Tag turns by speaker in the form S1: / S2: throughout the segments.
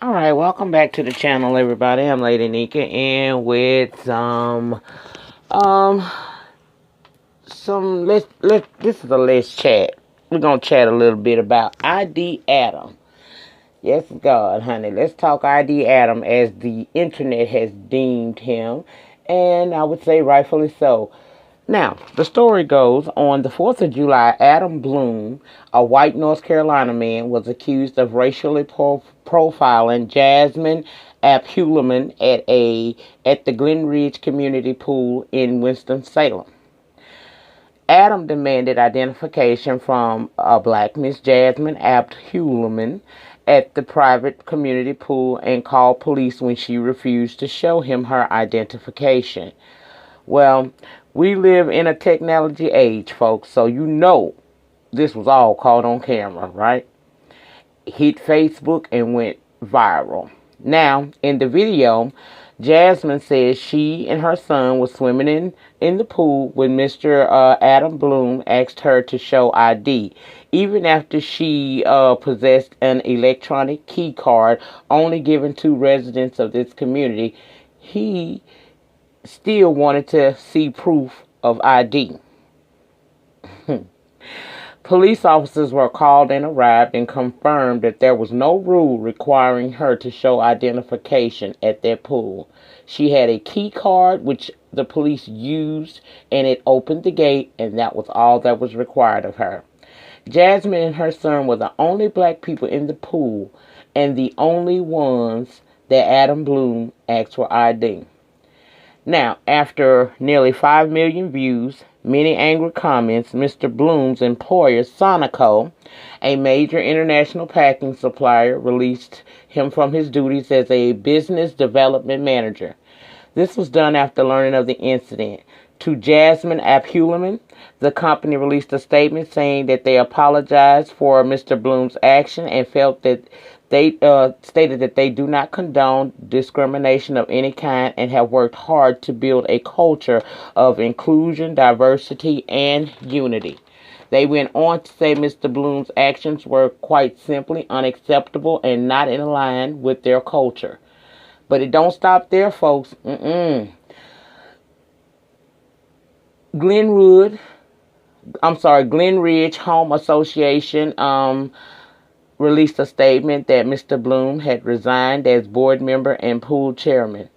S1: Alright, welcome back to the channel, everybody. I'm Lady Nika, and with um this is a let's chat. We're gonna chat a little bit about ID Adam. Yes, God, honey. Let's talk ID Adam as the internet has deemed him, and I would say rightfully so. Now, the story goes on the 4th of July, Adam Bloom, a white North Carolina man, was accused of racially profiling Jasmine Abhulman at the Glen Ridge Community Pool in Winston-Salem. Adam demanded identification from a black Miss Jasmine Abhulman at the private community pool and called police when she refused to show him her identification. Well, we live in a technology age, folks, so you know this was all caught on camera, right? Hit Facebook and went viral. Now, in the video, Jasmine says she and her son were swimming in the pool when Mr. Adam Bloom asked her to show ID. Even after she possessed an electronic key card only given to residents of this community, he still wanted to see proof of ID. Police officers were called and arrived and confirmed that there was no rule requiring her to show identification at their pool. She had a key card which the police used, and it opened the gate, and that was all that was required of her. Jasmine and her son were the only black people in the pool and the only ones that Adam Bloom asked for ID. Now, after nearly 5 million views, many angry comments, Mr. Bloom's employer, Sonico, a major international packing supplier, released him from his duties as a business development manager. This was done after learning of the incident. To Jasmine Abhulman, the company released a statement saying that they apologized for Mr. Bloom's action and felt that they stated that they do not condone discrimination of any kind and have worked hard to build a culture of inclusion, diversity, and unity. They went on to say Mr. Bloom's actions were quite simply unacceptable and not in line with their culture. But it don't stop there, folks. Glen Ridge Home Association released a statement that Mr. Bloom had resigned as board member and pool chairman.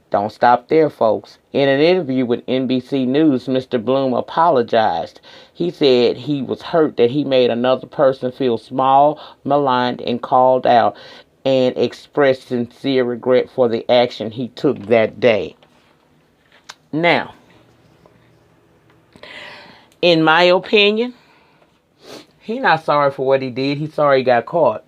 S1: Don't stop there, folks. In an interview with NBC News, Mr. Bloom apologized. He said he was hurt that he made another person feel small, maligned, and called out, and expressed sincere regret for the action he took that day. Now, in my opinion, he's not sorry for what he did. He's sorry he got caught.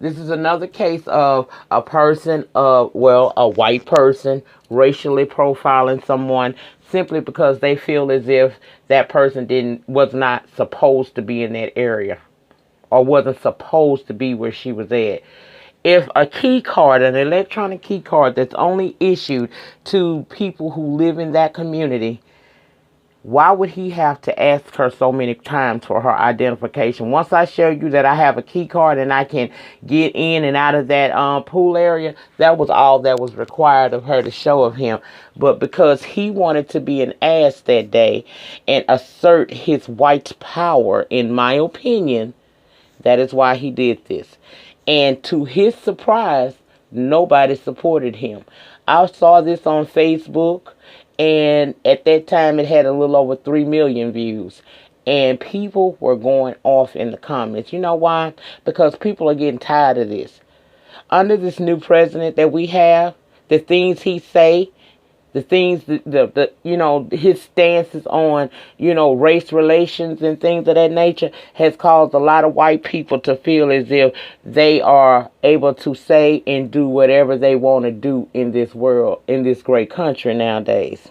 S1: This is another case of a person, a white person, racially profiling someone simply because they feel as if that person was not supposed to be in that area or wasn't supposed to be where she was at. If a key card, an electronic key card that's only issued to people who live in that community, why would he have to ask her so many times for her identification? Once I show you that I have a key card and I can get in and out of that pool area, that was all that was required of her to show of him. But because he wanted to be an ass that day and assert his white power, in my opinion, that is why he did this. And to his surprise, nobody supported him. I saw this on Facebook, and at that time it had a little over 3 million views. And people were going off in the comments. You know why? Because people are getting tired of this. Under this new president that we have, the things he say, the things his stances on race relations and things of that nature has caused a lot of white people to feel as if they are able to say and do whatever they want to do in this world, in this great country nowadays.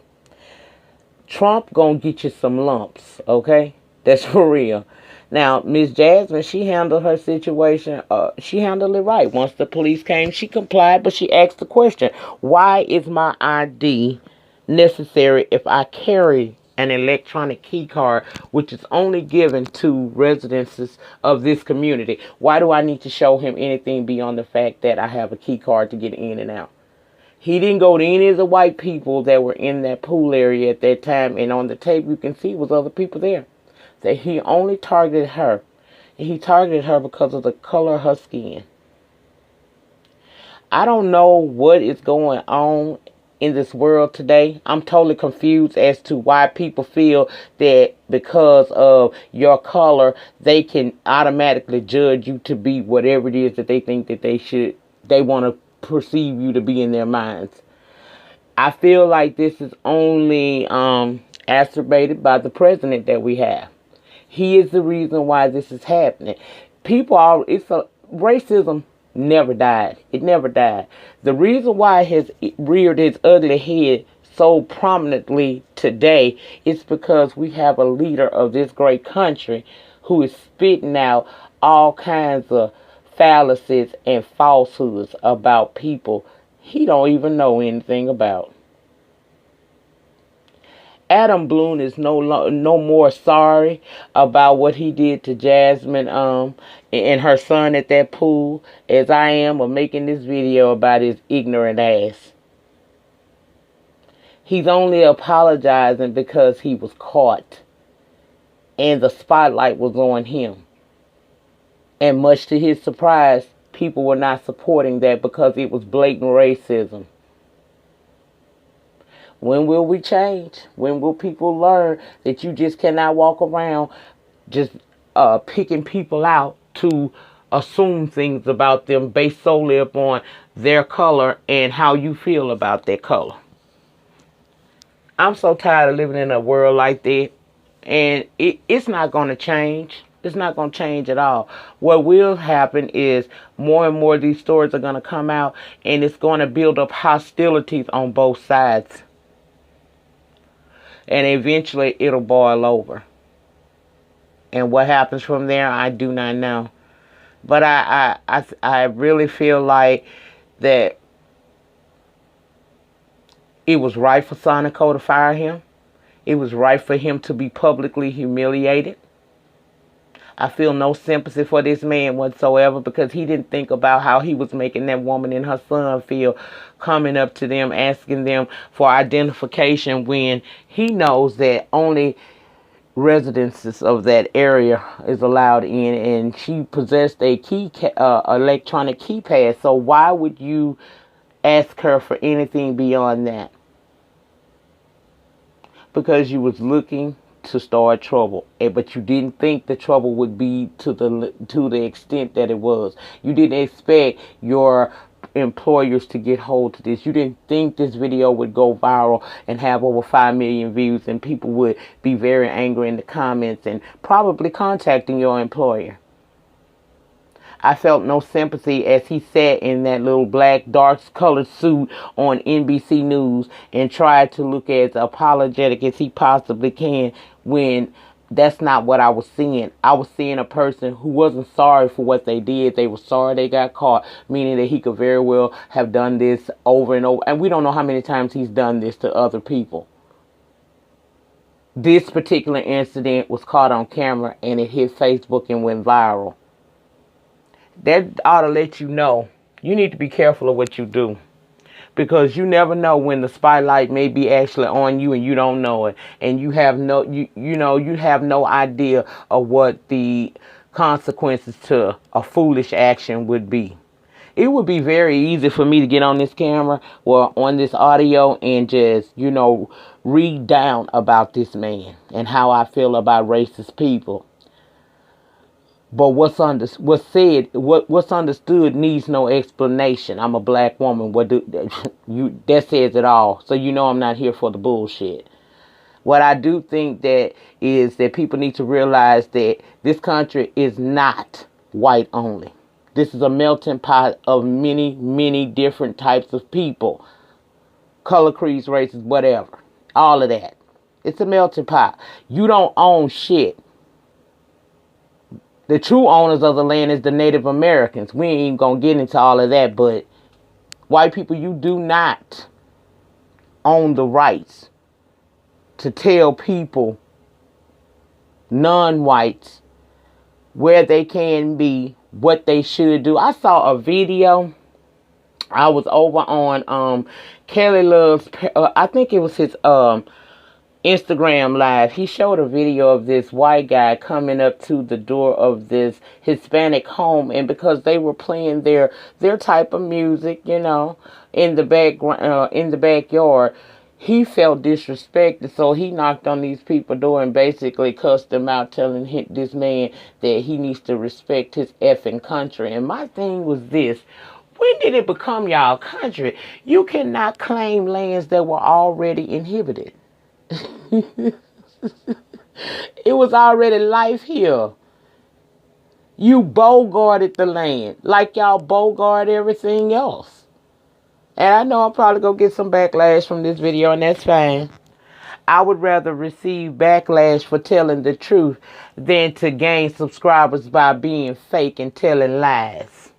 S1: Trump gonna get you some lumps, okay? That's for real. Now, Miss Jasmine, she handled her situation. She handled it right. Once the police came, she complied, but she asked the question, why is my ID necessary if I carry an electronic key card, which is only given to residences of this community. Why do I need to show him anything beyond the fact that I have a key card to get in and out? He didn't go to any of the white people that were in that pool area at that time, and on the tape you can see was other people there. That he only targeted her. And he targeted her because of the color of her skin. I don't know what is going on in this world today. I'm totally confused as to why people feel that because of your color, they can automatically judge you to be whatever it is that they think that they want to perceive you to be in their minds. I feel like this is only exacerbated by the president that we have. He is the reason why this is happening. Racism never died. It never died. The reason why it has reared its ugly head so prominently today is because we have a leader of this great country who is spitting out all kinds of fallacies and falsehoods about people he don't even know anything about. Adam Bloom is no more sorry about what he did to Jasmine and her son at that pool as I am of making this video about his ignorant ass. He's only apologizing because he was caught and the spotlight was on him. And much to his surprise, people were not supporting that because it was blatant racism. When will we change? When will people learn that you just cannot walk around just picking people out to assume things about them based solely upon their color and how you feel about their color? I'm so tired of living in a world like that, and it's not going to change. It's not going to change at all. What will happen is more and more of these stories are going to come out, and it's going to build up hostilities on both sides. And eventually it'll boil over. And what happens from there, I do not know. But I really feel like that it was right for Sonico to fire him. It was right for him to be publicly humiliated. I feel no sympathy for this man whatsoever because he didn't think about how he was making that woman and her son feel coming up to them, asking them for identification when he knows that only residences of that area is allowed in, and she possessed a electronic keypad. So why would you ask her for anything beyond that? Because you was looking to start trouble, but you didn't think the trouble would be to the extent that it was. You didn't expect your employers to get hold of this. You didn't think this video would go viral and have over 5 million views, and people would be very angry in the comments and probably contacting your employer. I felt no sympathy as he sat in that little black, dark-colored suit on NBC News and tried to look as apologetic as he possibly can when that's not what I was seeing. I was seeing a person who wasn't sorry for what they did. They were sorry they got caught, meaning that he could very well have done this over and over. And we don't know how many times he's done this to other people. This particular incident was caught on camera and it hit Facebook and went viral. That ought to let you know you need to be careful of what you do, because you never know when the spotlight may be actually on you and you don't know it, and you have no idea of what the consequences to a foolish action would be. It would be very easy for me to get on this camera or on this audio and just, read down about this man and how I feel about racist people. But what's understood needs no explanation. I'm a black woman. That says it all. So I'm not here for the bullshit. What I do think that is that people need to realize that this country is not white only. This is a melting pot of many, many different types of people. Color, creeds, races, whatever. All of that. It's a melting pot. You don't own shit. The true owners of the land is the Native Americans. We ain't even gonna get into all of that, but white people, you do not own the rights to tell people, non-whites, where they can be, what they should do. I saw a video. I was over on Kelly Love's, I think it was his Instagram live. He showed a video of this white guy coming up to the door of this Hispanic home, and because they were playing their type of music, you know, in the background, in the backyard, he felt disrespected, so he knocked on these people's door and basically cussed them out, telling this man that he needs to respect his effing country. And my thing was this: when did it become y'all country? You cannot claim lands that were already inhibited. It was already life here. You bogarted the land like y'all bogart everything else. And I know I'm probably going to get some backlash from this video, and that's fine. I would rather receive backlash for telling the truth than to gain subscribers by being fake and telling lies.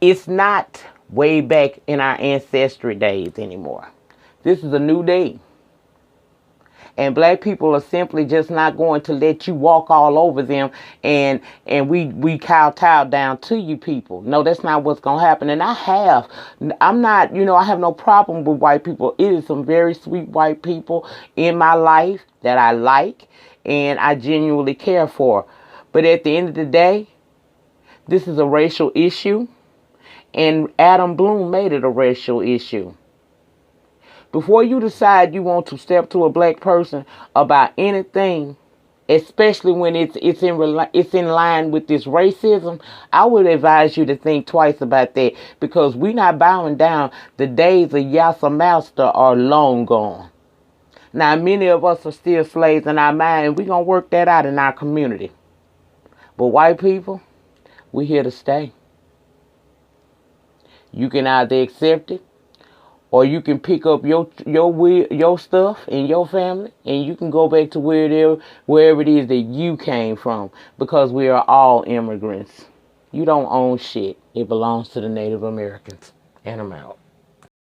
S1: It's not way back in our ancestry days anymore. This is a new day. And black people are simply just not going to let you walk all over them and we kowtow down to you people. No, that's not what's going to happen. And I'm not, you know, I have no problem with white people. It is some very sweet white people in my life that I like and I genuinely care for. But at the end of the day, this is a racial issue. And Adam Bloom made it a racial issue. Before you decide you want to step to a black person about anything, especially when it's in line with this racism, I would advise you to think twice about that, because we're not bowing down. The days of Yassa Master are long gone. Now, many of us are still slaves in our mind, and we're going to work that out in our community. But white people, we're here to stay. You can either accept it, or you can pick up your stuff and your family, and you can go back to wherever it is that you came from, because we are all immigrants. You don't own shit. It belongs to the Native Americans. And I'm out.